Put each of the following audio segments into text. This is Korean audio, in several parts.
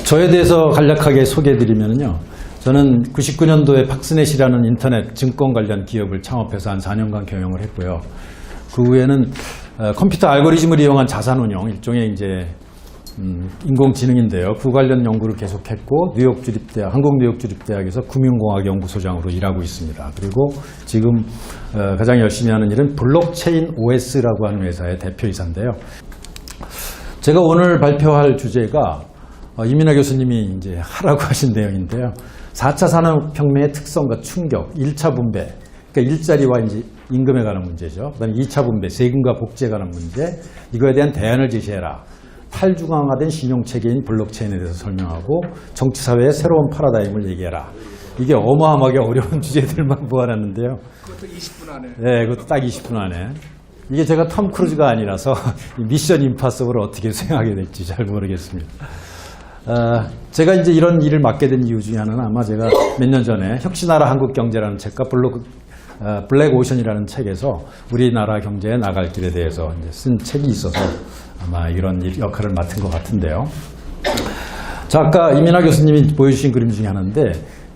저에 대해서 간략하게 소개해드리면요. 저는 99년도에 박스넷이라는 인터넷 증권 관련 기업을 창업해서 한 4년간 경영을 했고요. 그 후에는 컴퓨터 알고리즘을 이용한 자산운용, 일종의 이제 인공지능인데요. 그 관련 연구를 계속했고 한국 뉴욕주립대학에서 금융공학연구소장으로 일하고 있습니다. 그리고 지금 가장 열심히 하는 일은 블록체인 OS라고 하는 회사의 대표이사인데요. 제가 오늘 발표할 주제가 이민하 교수님이 이제 하라고 하신 내용인데요. 4차 산업혁명의 특성과 충격, 1차 분배, 그러니까 일자리와 이제 임금에 관한 문제죠. 그 다음에 2차 분배, 세금과 복지에 관한 문제, 이거에 대한 대안을 제시해라. 탈중앙화된 신용체계인 블록체인에 대해서 설명하고 정치사회의 새로운 패러다임을 얘기해라. 이게 어마어마하게 어려운 주제들만 모아놨는데요. 그것도 20분 안에. 네, 그것도 딱 20분 안에. 이게 제가 톰 크루즈가 아니라서 미션 임파서블을 어떻게 수행하게 될지 잘 모르겠습니다. 제가 이제 이런 일을 맡게 된 이유 중에 하나는 아마 제가 몇 년 전에 혁신하라 한국경제라는 책과 블랙오션이라는 책에서 우리나라 경제에 나갈 길에 대해서 이제 쓴 책이 있어서 아마 이런 역할을 맡은 것 같은데요. 자, 아까 이민하 교수님이 보여주신 그림 중에 하나인데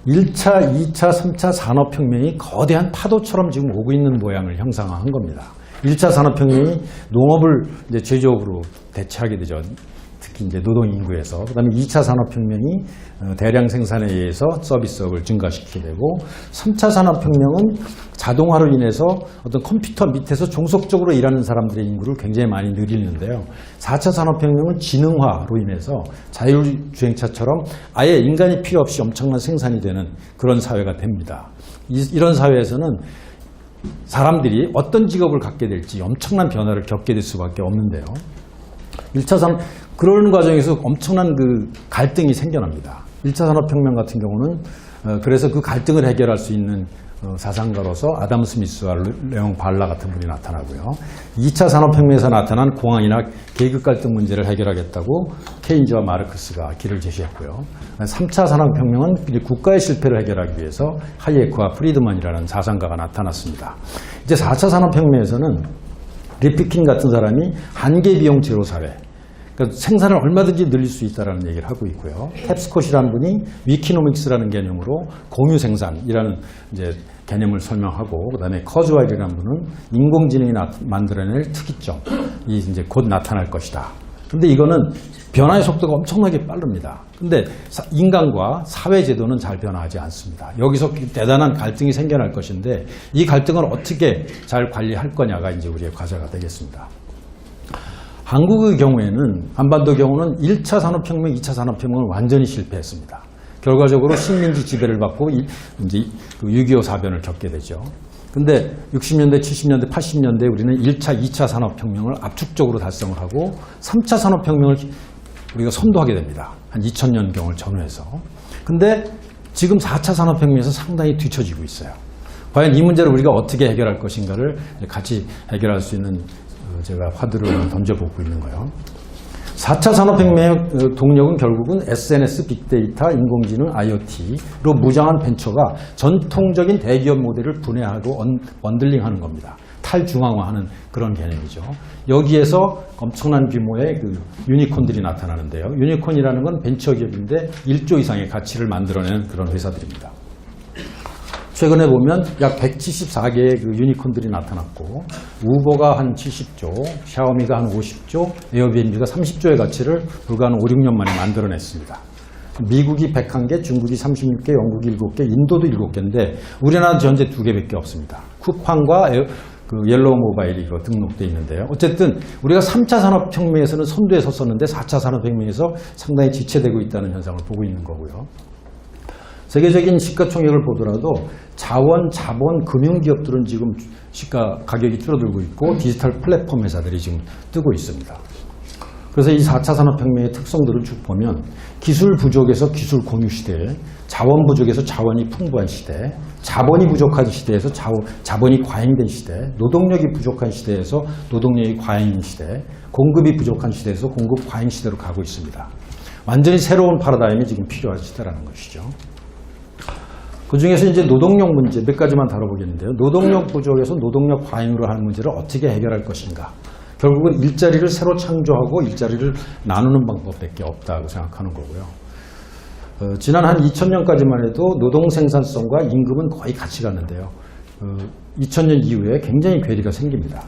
1차, 2차, 3차 산업혁명이 거대한 파도처럼 지금 오고 있는 모양을 형상화한 겁니다. 1차 산업혁명이 농업을 이제 제조업으로 대체하게 되죠. 특히 이제 노동인구에서. 그 다음에 2차 산업혁명이 대량 생산에 의해서 서비스업을 증가시키게 되고 3차 산업혁명은 자동화로 인해서 어떤 컴퓨터 밑에서 종속적으로 일하는 사람들의 인구를 굉장히 많이 늘리는데요. 4차 산업혁명은 지능화로 인해서 자율주행차처럼 아예 인간이 필요 없이 엄청난 생산이 되는 그런 사회가 됩니다. 이런 사회에서는 사람들이 어떤 직업을 갖게 될지 엄청난 변화를 겪게 될 수밖에 없는데요. 1차 산업, 그런 과정에서 엄청난 그 갈등이 생겨납니다. 1차 산업혁명 같은 경우는 그래서 그 갈등을 해결할 수 있는 사상가로서 아담 스미스와 레옹 발라 같은 분이 나타나고요. 2차 산업혁명에서 나타난 공황이나 계급 갈등 문제를 해결하겠다고 케인즈와 마르크스가 길을 제시했고요. 3차 산업혁명은 국가의 실패를 해결하기 위해서 하이에크와 프리드만이라는 사상가가 나타났습니다. 이제 4차 산업혁명에서는 리피킨 같은 사람이 한계 비용 제로 사회, 그러니까 생산을 얼마든지 늘릴 수 있다는 얘기를 하고 있고요. 탭스콧이라는 분이 위키노믹스라는 개념으로 공유 생산이라는 이제 개념을 설명하고, 그다음에 커즈와일이라는 분은 인공지능이 만들어낼 특이점이 이제 곧 나타날 것이다. 근데 이거는 변화의 속도가 엄청나게 빠릅니다. 근데 인간과 사회 제도는 잘 변화하지 않습니다. 여기서 대단한 갈등이 생겨날 것인데 이 갈등을 어떻게 잘 관리할 거냐가 이제 우리의 과제가 되겠습니다. 한국의 경우에는, 한반도 경우는 1차 산업혁명, 2차 산업혁명을 완전히 실패했습니다. 결과적으로 식민지 지배를 받고 이제 6.25 사변을 겪게 되죠. 근데 60년대, 70년대, 80년대 우리는 1차, 2차 산업혁명을 압축적으로 달성을 하고 3차 산업혁명을 우리가 선도하게 됩니다. 한 2000년경을 전후해서. 근데 지금 4차 산업혁명에서 상당히 뒤처지고 있어요. 과연 이 문제를 우리가 어떻게 해결할 것인가를 같이 해결할 수 있는 제가 화두를 던져보고 있는 거예요. 4차 산업혁명의 동력은 결국은 SNS, 빅데이터, 인공지능, IoT로 무장한 벤처가 전통적인 대기업 모델을 분해하고 언들링하는 겁니다. 탈중앙화하는 그런 개념이죠. 여기에서 엄청난 규모의 그 유니콘들이 나타나는데요. 유니콘이라는 건 벤처기업인데 1조 이상의 가치를 만들어내는 그런 회사들입니다. 최근에 보면 약 174개의 그 유니콘들이 나타났고, 우버가 한 70조, 샤오미가 한 50조, 에어비앤비가 30조의 가치를 불과 한 5, 6년 만에 만들어냈습니다. 미국이 101개, 중국이 36개, 영국이 7개, 인도도 7개인데 우리나라는 현재 2개밖에 없습니다. 쿠팡과 옐로우 모바일이 등록되어 있는데요. 어쨌든 우리가 3차 산업혁명에서는 선두에 섰었는데 4차 산업혁명에서 상당히 지체되고 있다는 현상을 보고 있는 거고요. 세계적인 시가총액을 보더라도 자원, 자본, 금융기업들은 지금 시가 가격이 줄어들고 있고 디지털 플랫폼 회사들이 지금 뜨고 있습니다. 그래서 이 4차 산업혁명의 특성들을 쭉 보면 기술 부족에서 기술 공유 시대, 자원 부족에서 자원이 풍부한 시대, 자본이 부족한 시대에서 자본이 과잉된 시대, 노동력이 부족한 시대에서 노동력이 과잉인 시대, 공급이 부족한 시대에서 공급 과잉 시대로 가고 있습니다. 완전히 새로운 패러다임이 지금 필요한 시대라는 것이죠. 그 중에서 이제 노동력 문제 몇 가지만 다뤄보겠는데요. 노동력 부족에서 노동력 과잉으로 하는 문제를 어떻게 해결할 것인가. 결국은 일자리를 새로 창조하고 일자리를 나누는 방법밖에 없다고 생각하는 거고요. 지난 한 2000년까지만 해도 노동 생산성과 임금은 거의 같이 갔는데요. 2000년 이후에 굉장히 괴리가 생깁니다.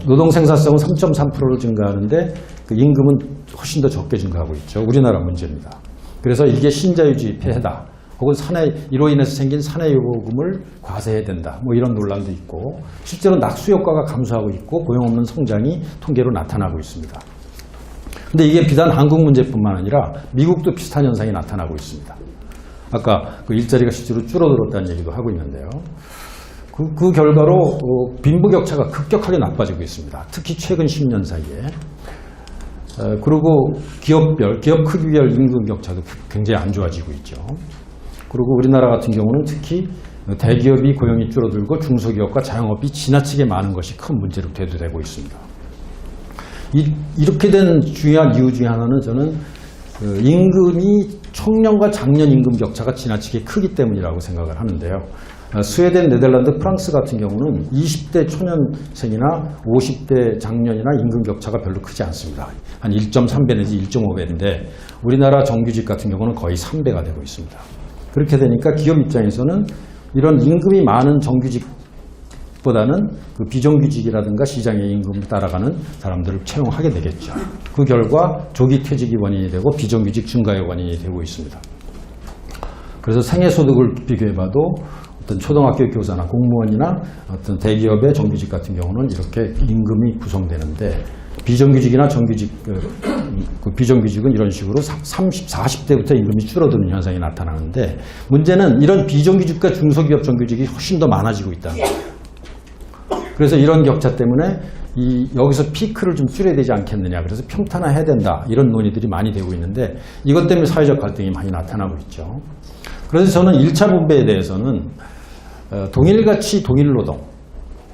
노동 생산성은 3.3%로 증가하는데 그 임금은 훨씬 더 적게 증가하고 있죠. 우리나라 문제입니다. 그래서 이게 신자유주의 폐해다. 혹은 이로 인해서 생긴 사내요금을 과세해야 된다. 뭐 이런 논란도 있고 실제로 낙수 효과가 감소하고 있고 고용 없는 성장이 통계로 나타나고 있습니다. 근데 이게 비단 한국 문제뿐만 아니라 미국도 비슷한 현상이 나타나고 있습니다. 아까 그 일자리가 실제로 줄어들었다는 얘기도 하고 있는데요. 그 결과로 빈부격차가 급격하게 나빠지고 있습니다. 특히 최근 10년 사이에. 그리고 기업 크기별 임금 격차도 굉장히 안 좋아지고 있죠. 그리고 우리나라 같은 경우는 특히 대기업이 고용이 줄어들고 중소기업과 자영업이 지나치게 많은 것이 큰 문제로 대두되고 있습니다. 이렇게 된 중요한 이유 중에 하나는 저는 임금이 청년과 장년 임금 격차가 지나치게 크기 때문이라고 생각을 하는데요. 스웨덴, 네덜란드, 프랑스 같은 경우는 20대 초년생이나 50대 장년이나 임금 격차가 별로 크지 않습니다. 한 1.3배 내지 1.5배인데 우리나라 정규직 같은 경우는 거의 3배가 되고 있습니다. 그렇게 되니까 기업 입장에서는 이런 임금이 많은 정규직보다는 그 비정규직이라든가 시장의 임금을 따라가는 사람들을 채용하게 되겠죠. 그 결과 조기 퇴직이 원인이 되고 비정규직 증가의 원인이 되고 있습니다. 그래서 생애소득을 비교해봐도 어떤 초등학교 교사나 공무원이나 어떤 대기업의 정규직 같은 경우는 이렇게 임금이 구성되는데 비정규직이나 정규직, 비정규직은 이런 식으로 30, 40대부터 임금이 줄어드는 현상이 나타나는데 문제는 이런 비정규직과 중소기업 정규직이 훨씬 더 많아지고 있다는 거예요. 그래서 이런 격차 때문에 여기서 피크를 좀 줄여야 되지 않겠느냐. 그래서 평탄화해야 된다. 이런 논의들이 많이 되고 있는데 이것 때문에 사회적 갈등이 많이 나타나고 있죠. 그래서 저는 1차 분배에 대해서는 동일가치, 동일노동.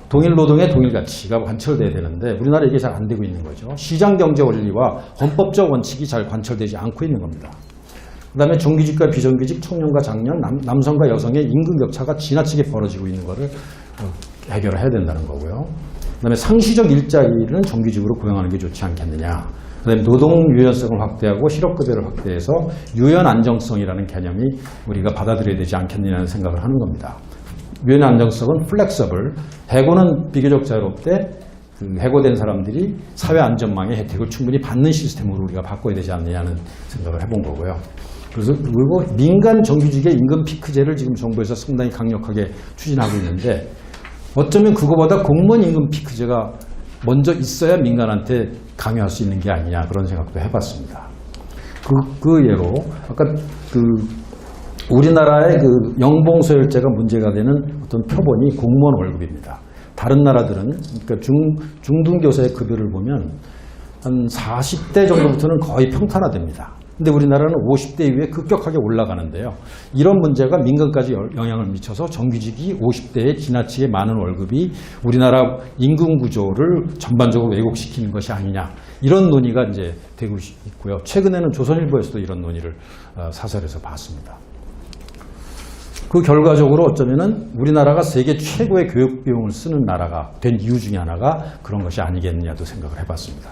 동일노동의 동일가치가 관철돼야 되는데 우리나라 이게 잘 안 되고 있는 거죠. 시장경제 원리와 헌법적 원칙이 잘 관철되지 않고 있는 겁니다. 그 다음에 정규직과 비정규직, 청년과 장년, 남성과 여성의 임금 격차가 지나치게 벌어지고 있는 것을 해결해야 된다는 거고요. 그 다음에 상시적 일자리는 정규직으로 고용하는 게 좋지 않겠느냐. 그 다음에 노동 유연성을 확대하고 실업급여를 확대해서 유연 안정성이라는 개념이 우리가 받아들여야 되지 않겠느냐는 생각을 하는 겁니다. 유연 안정성은 플렉서블, 해고는 비교적 자유롭되 그 해고된 사람들이 사회 안전망의 혜택을 충분히 받는 시스템으로 우리가 바꿔야 되지 않느냐는 생각을 해본 거고요. 그리고 민간 정규직의 임금 피크제를 지금 정부에서 상당히 강력하게 추진하고 있는데 어쩌면 그거보다 공무원 임금 피크제가 먼저 있어야 민간한테 강요할 수 있는 게 아니냐 그런 생각도 해봤습니다. 그 예로 아까 우리나라의 그 연봉소멸제가 문제가 되는 어떤 표본이 공무원 월급입니다. 다른 나라들은 그러니까 중등교사의 급여를 보면 한 40대 정도부터는 거의 평탄화됩니다. 근데 우리나라는 50대 이후에 급격하게 올라가는데요. 이런 문제가 민간까지 영향을 미쳐서 정규직이 50대에 지나치게 많은 월급이 우리나라 임금 구조를 전반적으로 왜곡시키는 것이 아니냐. 이런 논의가 이제 되고 있고요. 최근에는 조선일보에서도 이런 논의를 사설에서 봤습니다. 그 결과적으로 어쩌면은 우리나라가 세계 최고의 교육 비용을 쓰는 나라가 된 이유 중에 하나가 그런 것이 아니겠느냐도 생각을 해봤습니다.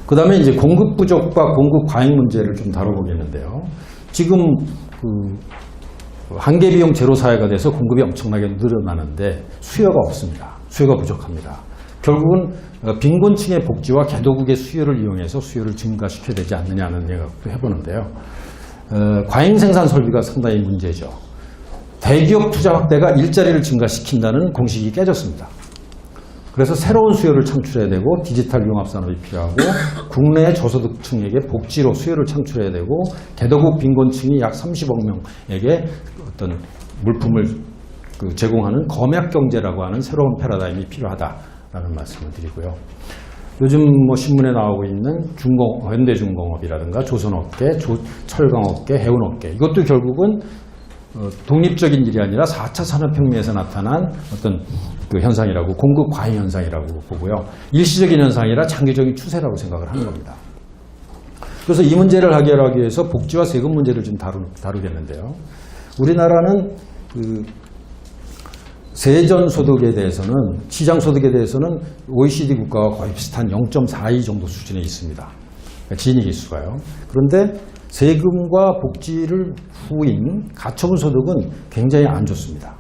그 다음에 이제 공급 부족과 공급 과잉 문제를 좀 다뤄보겠는데요. 지금 한계 비용 제로 사회가 돼서 공급이 엄청나게 늘어나는데 수요가 없습니다. 수요가 부족합니다. 결국은 빈곤층의 복지와 개도국의 수요를 이용해서 수요를 증가시켜야 되지 않느냐는 생각도 해보는데요. 과잉 생산 설비가 상당히 문제죠. 대기업 투자 확대가 일자리를 증가시킨다는 공식이 깨졌습니다. 그래서 새로운 수요를 창출해야 되고 디지털 융합 산업이 필요하고 국내의 저소득층에게 복지로 수요를 창출해야 되고 개도국 빈곤층이 약 30억 명에게 어떤 물품을 제공하는 검약 경제라고 하는 새로운 패러다임이 필요하다라는 말씀을 드리고요. 요즘 뭐 신문에 나오고 있는 현대중공업이라든가 조선업계, 철강업계, 해운업계 이것도 결국은 독립적인 일이 아니라 4차 산업혁명에서 나타난 어떤 그 현상이라고 공급 과잉 현상이라고 보고요. 일시적인 현상이라 장기적인 추세라고 생각을 하는 겁니다. 그래서 이 문제를 해결하기 위해서 복지와 세금 문제를 좀 다루겠는데요. 우리나라는 세전 소득에 대해서는, 시장 소득에 대해서는 OECD 국가와 거의 비슷한 0.42 정도 수준에 있습니다. 그러니까 진위 기수가요. 그런데 세금과 복지를 후인 가처분 소득은 굉장히 안 좋습니다.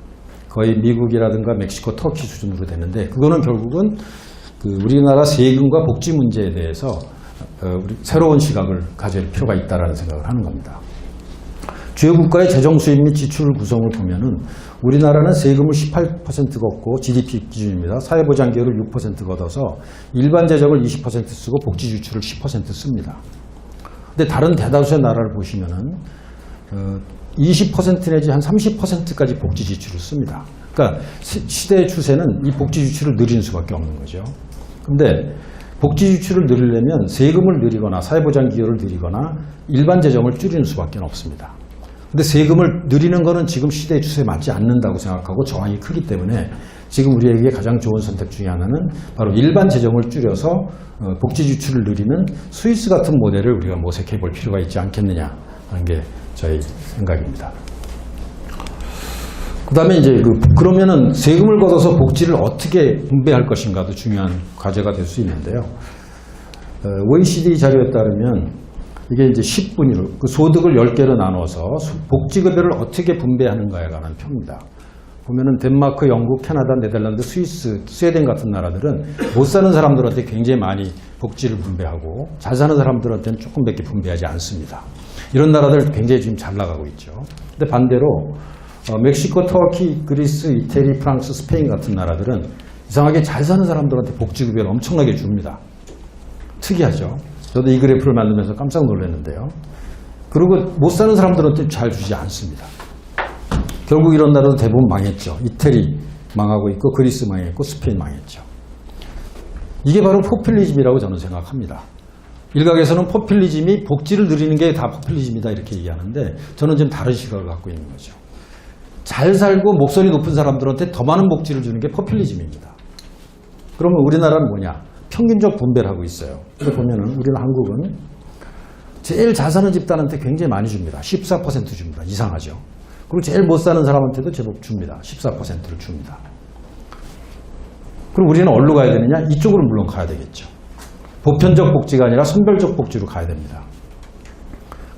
거의 미국이라든가 멕시코, 터키 수준으로 되는데, 그거는 결국은 우리나라 세금과 복지 문제에 대해서 새로운 시각을 가질 필요가 있다는 생각을 하는 겁니다. 주요 국가의 재정 수입 및 지출 구성을 보면은 우리나라는 세금을 18% 걷고 GDP 기준입니다. 사회보장계를 6% 걷어서 일반 재정을 20% 쓰고 복지 지출을 10% 씁니다. 근데 다른 대다수의 나라를 보시면은 20% 내지 한 30%까지 복지 지출을 씁니다. 그러니까 시대의 추세는 이 복지 지출을 늘리는 수밖에 없는 거죠. 근데 복지 지출을 늘리려면 세금을 늘리거나 사회보장 기여를 늘리거나 일반 재정을 줄이는 수밖에 없습니다. 근데 세금을 늘리는 거는 지금 시대의 추세에 맞지 않는다고 생각하고 저항이 크기 때문에 지금 우리에게 가장 좋은 선택 중에 하나는 바로 일반 재정을 줄여서 복지 지출을 늘리는 스위스 같은 모델을 우리가 모색해 볼 필요가 있지 않겠느냐 하는 게 저희 생각입니다. 그 다음에 이제 그러면은 세금을 걷어서 복지를 어떻게 분배할 것인가도 중요한 과제가 될 수 있는데요. OECD 자료에 따르면 이게 이제 10분위로 그 소득을 10개로 나눠서 복지급여를 어떻게 분배하는가에 관한 표입니다. 보면은 덴마크, 영국, 캐나다, 네덜란드, 스위스, 스웨덴 같은 나라들은 못 사는 사람들한테 굉장히 많이 복지를 분배하고 잘 사는 사람들한테는 조금밖에 분배하지 않습니다. 이런 나라들 굉장히 지금 잘 나가고 있죠. 근데 반대로 멕시코, 터키, 그리스, 이태리, 프랑스, 스페인 같은 나라들은 이상하게 잘 사는 사람들한테 복지급여를 엄청나게 줍니다. 특이하죠. 저도 이 그래프를 만들면서 깜짝 놀랐는데요. 그리고 못 사는 사람들한테 잘 주지 않습니다. 결국 이런 나라도 대부분 망했죠. 이태리 망하고 있고 그리스 망했고 스페인 망했죠. 이게 바로 포퓰리즘이라고 저는 생각합니다. 일각에서는 포퓰리즘이 복지를 늘리는 게 다 포퓰리즘이다 이렇게 얘기하는데 저는 좀 다른 시각을 갖고 있는 거죠. 잘 살고 목소리 높은 사람들한테 더 많은 복지를 주는 게 포퓰리즘입니다. 그러면 우리나라는 뭐냐? 평균적 분배를 하고 있어요. 근데 보면은 우리는 한국은 제일 잘 사는 집단한테 굉장히 많이 줍니다. 14% 줍니다. 이상하죠. 그리고 제일 못 사는 사람한테도 제법 줍니다. 14%를 줍니다. 그럼 우리는 어디로 가야 되느냐? 이쪽으로 물론 가야 되겠죠. 보편적 복지가 아니라 선별적 복지로 가야 됩니다.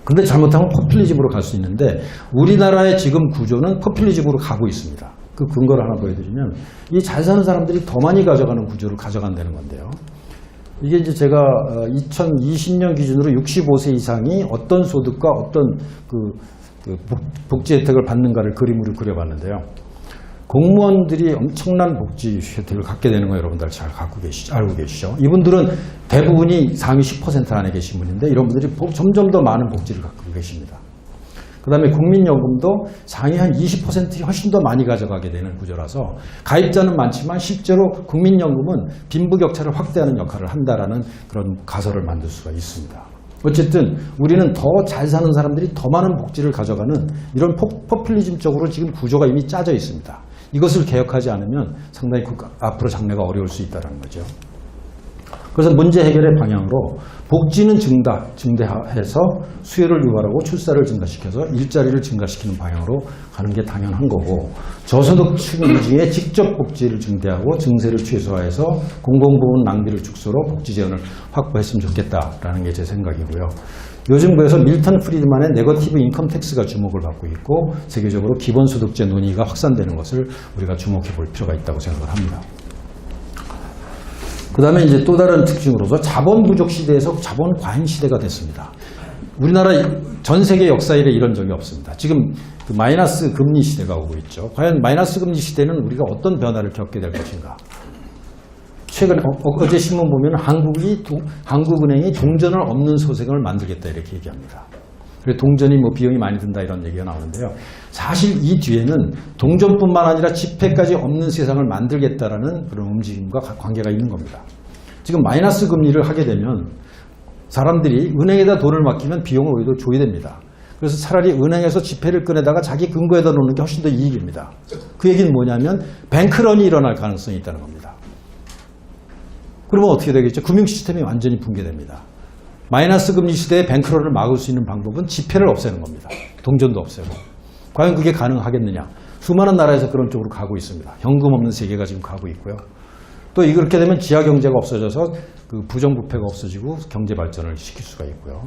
근데 잘못하면 포퓰리즘으로 갈 수 있는데 우리나라의 지금 구조는 포퓰리즘으로 가고 있습니다. 그 근거를 하나 보여드리면 이 잘 사는 사람들이 더 많이 가져가는 구조를 가져간다는 건데요. 이게 이제 제가 2020년 기준으로 65세 이상이 어떤 소득과 어떤 복지 혜택을 받는가를 그림으로 그려봤는데요. 공무원들이 엄청난 복지 혜택을 갖게 되는 거 여러분들 잘 알고 계시죠? 이분들은 대부분이 상위 10% 안에 계신 분인데 이런 분들이 점점 더 많은 복지를 갖고 계십니다. 그 다음에 국민연금도 상위 한 20% 훨씬 더 많이 가져가게 되는 구조라서 가입자는 많지만 실제로 국민연금은 빈부격차를 확대하는 역할을 한다라는 그런 가설을 만들 수가 있습니다. 어쨌든 우리는 더 잘 사는 사람들이 더 많은 복지를 가져가는 이런 포퓰리즘적으로 지금 구조가 이미 짜져 있습니다. 이것을 개혁하지 않으면 상당히 앞으로 장래가 어려울 수 있다는 거죠. 그래서 문제 해결의 방향으로 복지는 증대해서 수요를 유발하고 출산을 증가시켜서 일자리를 증가시키는 방향으로 가는 게 당연한 거고 저소득층 중에 직접 복지를 증대하고 증세를 최소화해서 공공부문 낭비를 축소로 복지 재원을 확보했으면 좋겠다라는 게 제 생각이고요. 요즘 그래서 밀턴 프리드만의 네거티브 인컴 텍스가 주목을 받고 있고 세계적으로 기본소득제 논의가 확산되는 것을 우리가 주목해 볼 필요가 있다고 생각을 합니다. 그 다음에 이제 또 다른 특징으로서 자본 부족 시대에서 자본 과잉 시대가 됐습니다. 우리나라 전 세계 역사 이래 이런 적이 없습니다. 지금 그 마이너스 금리 시대가 오고 있죠. 과연 마이너스 금리 시대는 우리가 어떤 변화를 겪게 될 것인가? 최근 어제 신문 보면 한국은행이 동전을 없는 소생을 만들겠다 이렇게 얘기합니다. 그리고 동전이 뭐 비용이 많이 든다 이런 얘기가 나오는데요. 사실 이 뒤에는 동전뿐만 아니라 지폐까지 없는 세상을 만들겠다라는 그런 움직임과 관계가 있는 겁니다. 지금 마이너스 금리를 하게 되면 사람들이 은행에다 돈을 맡기면 비용을 오히려 줘야 됩니다. 그래서 차라리 은행에서 지폐를 꺼내다가 자기 금고에다 놓는 게 훨씬 더 이익입니다. 그 얘기는 뭐냐면 뱅크런이 일어날 가능성이 있다는 겁니다. 그러면 어떻게 되겠죠? 금융 시스템이 완전히 붕괴됩니다. 마이너스 금리 시대에 뱅크런을 막을 수 있는 방법은 지폐를 없애는 겁니다. 동전도 없애고. 과연 그게 가능하겠느냐? 수많은 나라에서 그런 쪽으로 가고 있습니다. 현금 없는 세계가 지금 가고 있고요. 또 이렇게 되면 지하 경제가 없어져서 그 부정부패가 없어지고 경제 발전을 시킬 수가 있고요.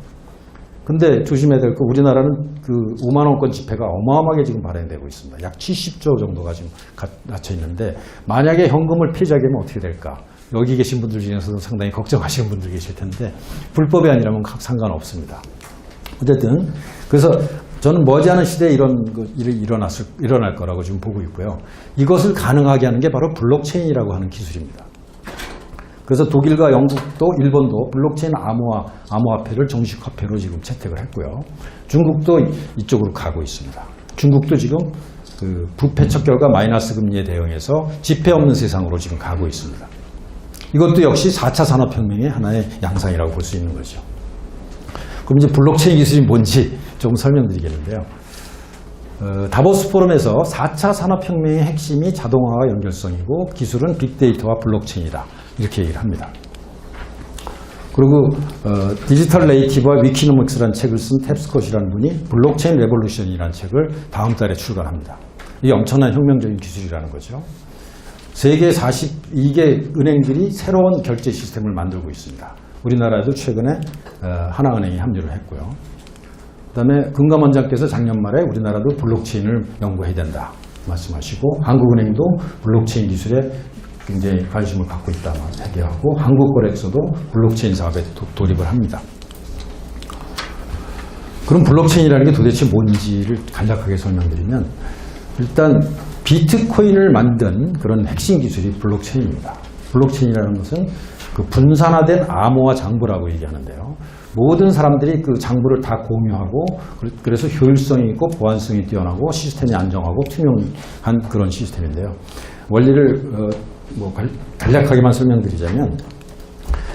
근데 조심해야 될 거, 우리나라는 그 5만 원권 지폐가 어마어마하게 지금 발행되고 있습니다. 약 70조 정도가 지금 갇혀 있는데, 만약에 현금을 피해자게 되면 어떻게 될까? 여기 계신 분들 중에서도 상당히 걱정하시는 분들 계실 텐데, 불법이 아니라면 상관없습니다. 어쨌든 그래서 저는 머지않은 시대에 이런 일이 일어날 거라고 지금 보고 있고요. 이것을 가능하게 하는 게 바로 블록체인이라고 하는 기술입니다. 그래서 독일과 영국도 일본도 블록체인 암호화폐를 정식 화폐로 지금 채택을 했고요. 중국도 이쪽으로 가고 있습니다. 중국도 지금 그 부패 척결과 마이너스 금리에 대응해서 지폐 없는 세상으로 지금 가고 있습니다. 이것도 역시 4차 산업혁명의 하나의 양상이라고 볼 수 있는 거죠. 그럼 이제 블록체인 기술이 뭔지 조금 설명드리겠는데요. 다보스 포럼에서 4차 산업혁명의 핵심이 자동화와 연결성이고 기술은 빅데이터와 블록체인이다. 이렇게 얘기를 합니다. 그리고 디지털 네이티브와 위키노믹스라는 책을 쓴 탭스콧이라는 분이 블록체인 레볼루션이라는 책을 다음 달에 출간합니다. 이게 엄청난 혁명적인 기술이라는 거죠. 세계 42개 은행들이 새로운 결제 시스템을 만들고 있습니다. 우리나라에도 최근에 하나은행이 합류를 했고요. 그다음에 금감원장께서 작년 말에 우리나라도 블록체인을 연구해야 된다 말씀하시고, 한국은행도 블록체인 기술에 굉장히 관심을 갖고 있다 얘기하고, 한국거래소도 블록체인 사업에 돌입을 합니다. 그럼 블록체인이라는 게 도대체 뭔지를 간략하게 설명드리면, 일단 비트코인을 만든 그런 핵심 기술이 블록체인입니다. 블록체인이라는 것은 그 분산화된 암호화 장부라고 얘기하는데요. 모든 사람들이 그 장부를 다 공유하고, 그래서 효율성이 있고 보안성이 뛰어나고 시스템이 안정하고 투명한 그런 시스템인데요. 원리를 간략하게만 설명드리자면,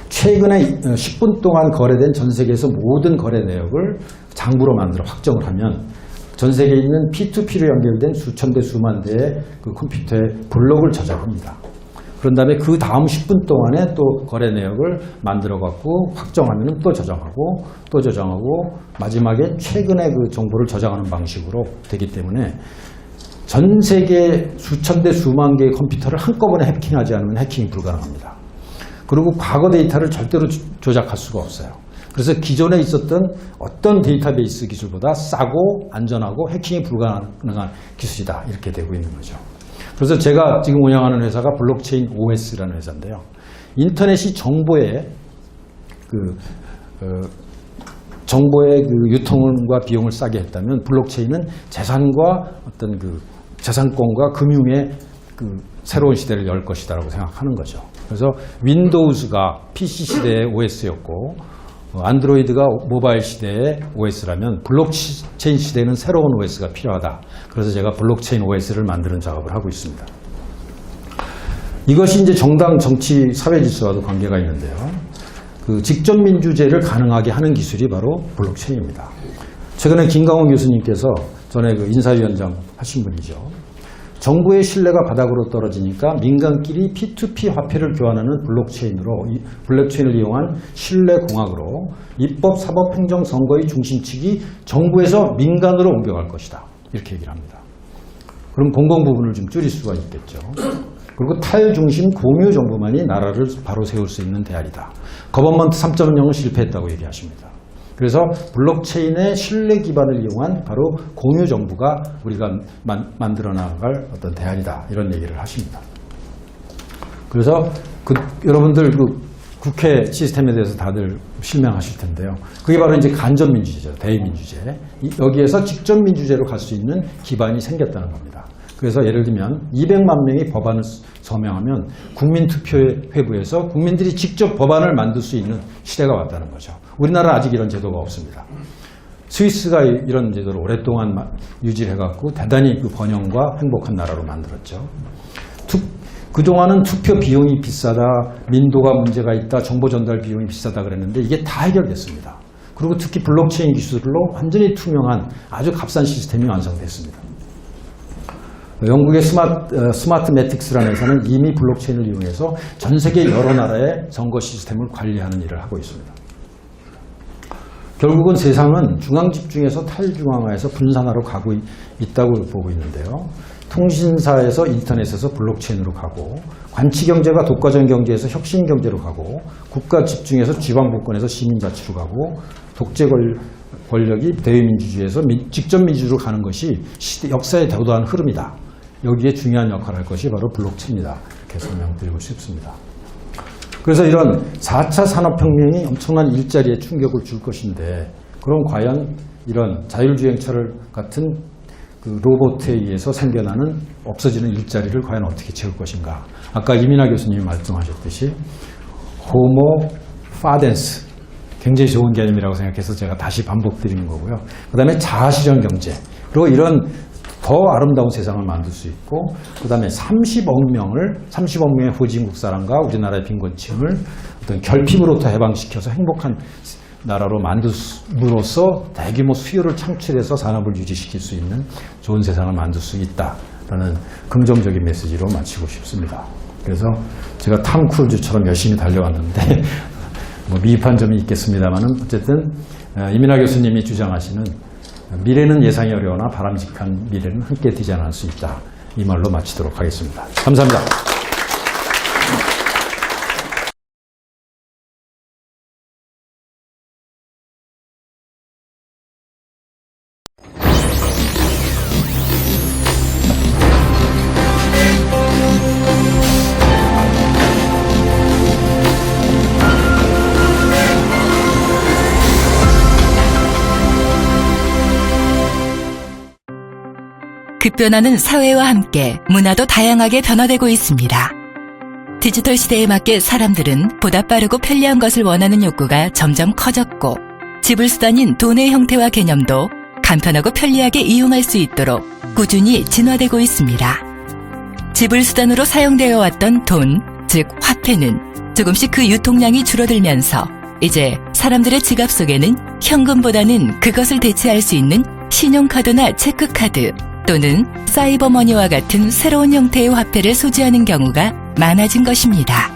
최근에 10분 동안 거래된 전 세계에서 모든 거래 내역을 장부로 만들어 확정을 하면 전 세계에 있는 P2P로 연결된 수천 대 수만 대의 그 컴퓨터에 블록을 저장합니다. 그런 다음에 그 다음 10분 동안에 또 거래 내역을 만들어 갖고 확정하면 또 저장하고 또 저장하고 마지막에 최근에 그 정보를 저장하는 방식으로 되기 때문에 전 세계 수천 대 수만 개의 컴퓨터를 한꺼번에 해킹하지 않으면 해킹이 불가능합니다. 그리고 과거 데이터를 절대로 조작할 수가 없어요. 그래서 기존에 있었던 어떤 데이터베이스 기술보다 싸고 안전하고 해킹이 불가능한 기술이다, 이렇게 되고 있는 거죠. 그래서 제가 지금 운영하는 회사가 블록체인 OS라는 회사인데요. 인터넷이 정보의 정보의 그 유통과 비용을 싸게 했다면, 블록체인은 재산과 어떤 그 재산권과 금융의 그 새로운 시대를 열 것이다라고 생각하는 거죠. 그래서 윈도우즈가 PC 시대의 OS였고, 안드로이드가 모바일 시대의 OS라면 블록체인 시대에는 새로운 OS가 필요하다. 그래서 제가 블록체인 OS를 만드는 작업을 하고 있습니다. 이것이 이제 정당, 정치, 사회 질서와도 관계가 있는데요. 그 직접 민주제를 가능하게 하는 기술이 바로 블록체인입니다. 최근에 김강원 교수님께서 전에 그 인사위원장 하신 분이죠. 정부의 신뢰가 바닥으로 떨어지니까 민간끼리 P2P 화폐를 교환하는 블록체인을 이용한 신뢰공학으로 입법, 사법, 행정, 선거의 중심축이 정부에서 민간으로 옮겨갈 것이다. 이렇게 얘기를 합니다. 그럼 공공 부분을 좀 줄일 수가 있겠죠. 그리고 탈중심 공유 정부만이 나라를 바로 세울 수 있는 대안이다. 거버먼트 3.0은 실패했다고 얘기하십니다. 그래서 블록체인의 신뢰 기반을 이용한 바로 공유 정부가 우리가 만들어 나갈 어떤 대안이다, 이런 얘기를 하십니다. 그래서 여러분들 국회 시스템에 대해서 다들 실명하실 텐데요. 그게 바로 이제 간접민주제죠. 대의민주제. 여기에서 직접민주제로 갈 수 있는 기반이 생겼다는 겁니다. 그래서 예를 들면 200만 명이 법안을 서명하면 국민투표회부에서 국민들이 직접 법안을 만들 수 있는 시대가 왔다는 거죠. 우리나라는 아직 이런 제도가 없습니다. 스위스가 이런 제도를 오랫동안 유지해갖고 대단히 그 번영과 행복한 나라로 만들었죠. 그동안은 투표 비용이 비싸다, 민도가 문제가 있다, 정보 전달 비용이 비싸다 그랬는데 이게 다 해결됐습니다. 그리고 특히 블록체인 기술로 완전히 투명한 아주 값싼 시스템이 완성됐습니다. 영국의 스마트 매틱스라는 회사는 이미 블록체인을 이용해서 전 세계 여러 나라의 선거 시스템을 관리하는 일을 하고 있습니다. 결국은 세상은 중앙 집중에서 탈중앙화에서 분산화로 가고 있다고 보고 있는데요. 통신사에서 인터넷에서 블록체인으로 가고, 관치경제가 독과점 경제에서 혁신경제로 가고, 국가 집중에서 지방분권에서 시민자치로 가고, 독재 권력이 대의민주주의에서 직접 민주주의로 가는 것이 역사의 도도한 흐름이다. 여기에 중요한 역할을 할 것이 바로 블록체인이다. 이렇게 설명드리고 싶습니다. 그래서 이런 4차 산업혁명이 엄청난 일자리에 충격을 줄 것인데, 그럼 과연 이런 자율주행차를 같은 그 로봇에 의해서 생겨나는 없어지는 일자리를 과연 어떻게 채울 것인가. 아까 이민하 교수님이 말씀하셨듯이 호모 파덴스, 굉장히 좋은 개념이라고 생각해서 제가 다시 반복드리는 거고요. 그 다음에 자아실현 경제, 그리고 이런 더 아름다운 세상을 만들 수 있고, 그 다음에 30억 명의 후진국 사람과 우리나라의 빈곤층을 어떤 결핍으로부터 해방시켜서 행복한 나라로 만듦으로써 대규모 수요를 창출해서 산업을 유지시킬 수 있는 좋은 세상을 만들 수 있다라는 긍정적인 메시지로 마치고 싶습니다. 그래서 제가 탐 크루즈처럼 열심히 달려왔는데 뭐 미흡한 점이 있겠습니다만은 어쨌든 이민하 교수님이 주장하시는 미래는 예상이 어려우나 바람직한 미래는 함께 디자인할 수 있다. 이 말로 마치도록 하겠습니다. 감사합니다. 급변하는 사회와 함께 문화도 다양하게 변화되고 있습니다. 디지털 시대에 맞게 사람들은 보다 빠르고 편리한 것을 원하는 욕구가 점점 커졌고, 지불수단인 돈의 형태와 개념도 간편하고 편리하게 이용할 수 있도록 꾸준히 진화되고 있습니다. 지불수단으로 사용되어 왔던 돈, 즉 화폐는 조금씩 그 유통량이 줄어들면서 이제 사람들의 지갑 속에는 현금보다는 그것을 대체할 수 있는 신용카드나 체크카드, 또는 사이버머니와 같은 새로운 형태의 화폐를 소지하는 경우가 많아진 것입니다.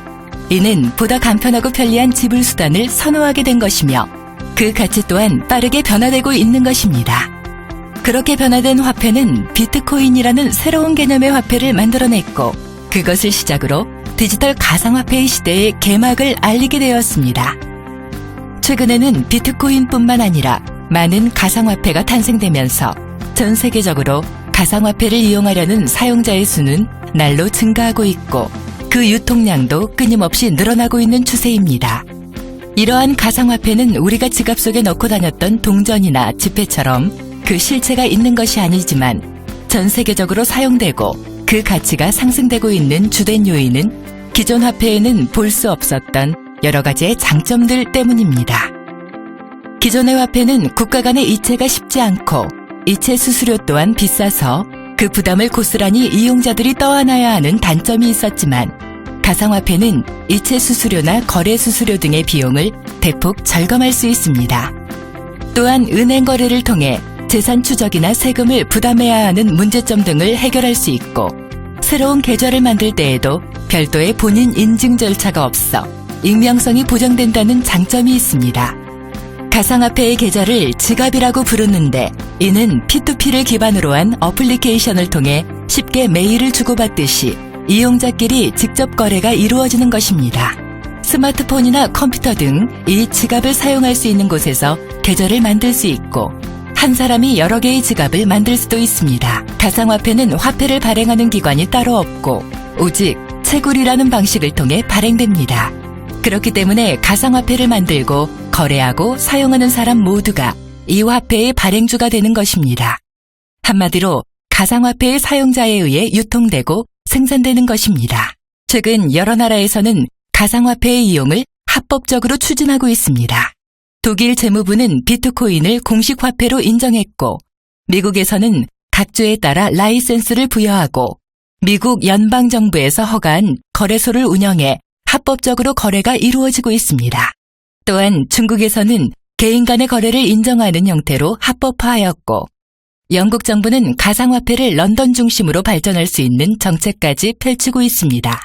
이는 보다 간편하고 편리한 지불수단을 선호하게 된 것이며, 그 가치 또한 빠르게 변화되고 있는 것입니다. 그렇게 변화된 화폐는 비트코인이라는 새로운 개념의 화폐를 만들어냈고, 그것을 시작으로 디지털 가상화폐의 시대의 개막을 알리게 되었습니다. 최근에는 비트코인뿐만 아니라 많은 가상화폐가 탄생되면서 전 세계적으로 가상화폐를 이용하려는 사용자의 수는 날로 증가하고 있고, 그 유통량도 끊임없이 늘어나고 있는 추세입니다. 이러한 가상화폐는 우리가 지갑 속에 넣고 다녔던 동전이나 지폐처럼 그 실체가 있는 것이 아니지만, 전 세계적으로 사용되고 그 가치가 상승되고 있는 주된 요인은 기존 화폐에는 볼 수 없었던 여러 가지의 장점들 때문입니다. 기존의 화폐는 국가 간의 이체가 쉽지 않고, 이체 수수료 또한 비싸서 그 부담을 고스란히 이용자들이 떠안아야 하는 단점이 있었지만, 가상화폐는 이체 수수료나 거래 수수료 등의 비용을 대폭 절감할 수 있습니다. 또한 은행 거래를 통해 재산 추적이나 세금을 부담해야 하는 문제점 등을 해결할 수 있고, 새로운 계좌를 만들 때에도 별도의 본인 인증 절차가 없어 익명성이 보장된다는 장점이 있습니다. 가상화폐의 계좌를 지갑이라고 부르는데, 이는 P2P를 기반으로 한 어플리케이션을 통해 쉽게 메일을 주고받듯이 이용자끼리 직접 거래가 이루어지는 것입니다. 스마트폰이나 컴퓨터 등 이 지갑을 사용할 수 있는 곳에서 계좌를 만들 수 있고, 한 사람이 여러 개의 지갑을 만들 수도 있습니다. 가상화폐는 화폐를 발행하는 기관이 따로 없고, 오직 채굴이라는 방식을 통해 발행됩니다. 그렇기 때문에 가상화폐를 만들고 거래하고 사용하는 사람 모두가 이 화폐의 발행주가 되는 것입니다. 한마디로 가상화폐의 사용자에 의해 유통되고 생산되는 것입니다. 최근 여러 나라에서는 가상화폐의 이용을 합법적으로 추진하고 있습니다. 독일 재무부는 비트코인을 공식 화폐로 인정했고, 미국에서는 각 주에 따라 라이센스를 부여하고, 미국 연방정부에서 허가한 거래소를 운영해 합법적으로 거래가 이루어지고 있습니다. 또한 중국에서는 개인 간의 거래를 인정하는 형태로 합법화하였고, 영국 정부는 가상화폐를 런던 중심으로 발전할 수 있는 정책까지 펼치고 있습니다.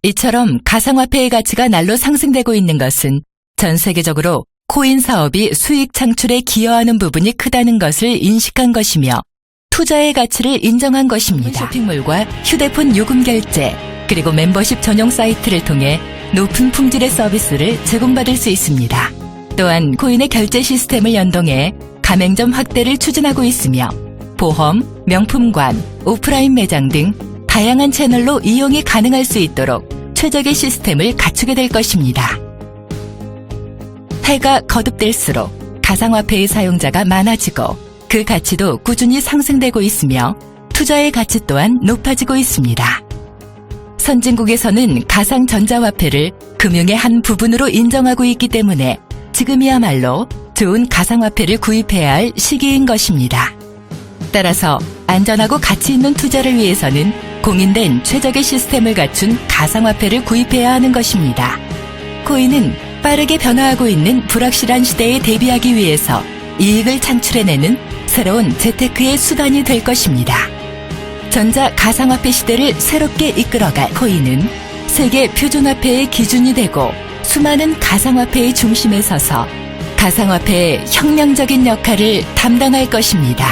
이처럼 가상화폐의 가치가 날로 상승되고 있는 것은 전 세계적으로 코인 사업이 수익 창출에 기여하는 부분이 크다는 것을 인식한 것이며, 투자의 가치를 인정한 것입니다. 쇼핑몰과 휴대폰 요금 결제, 그리고 멤버십 전용 사이트를 통해 높은 품질의 서비스를 제공받을 수 있습니다. 또한 코인의 결제 시스템을 연동해 가맹점 확대를 추진하고 있으며 보험, 명품관, 오프라인 매장 등 다양한 채널로 이용이 가능할 수 있도록 최적의 시스템을 갖추게 될 것입니다. 해가 거듭될수록 가상화폐의 사용자가 많아지고 그 가치도 꾸준히 상승되고 있으며 투자의 가치 또한 높아지고 있습니다. 선진국에서는 가상전자화폐를 금융의 한 부분으로 인정하고 있기 때문에 지금이야말로 좋은 가상화폐를 구입해야 할 시기인 것입니다. 따라서 안전하고 가치 있는 투자를 위해서는 공인된 최적의 시스템을 갖춘 가상화폐를 구입해야 하는 것입니다. 코인은 빠르게 변화하고 있는 불확실한 시대에 대비하기 위해서 이익을 창출해내는 새로운 재테크의 수단이 될 것입니다. 전자 가상화폐 시대를 새롭게 이끌어갈 코인은 세계 표준화폐의 기준이 되고 수많은 가상화폐의 중심에 서서 가상화폐의 혁명적인 역할을 담당할 것입니다.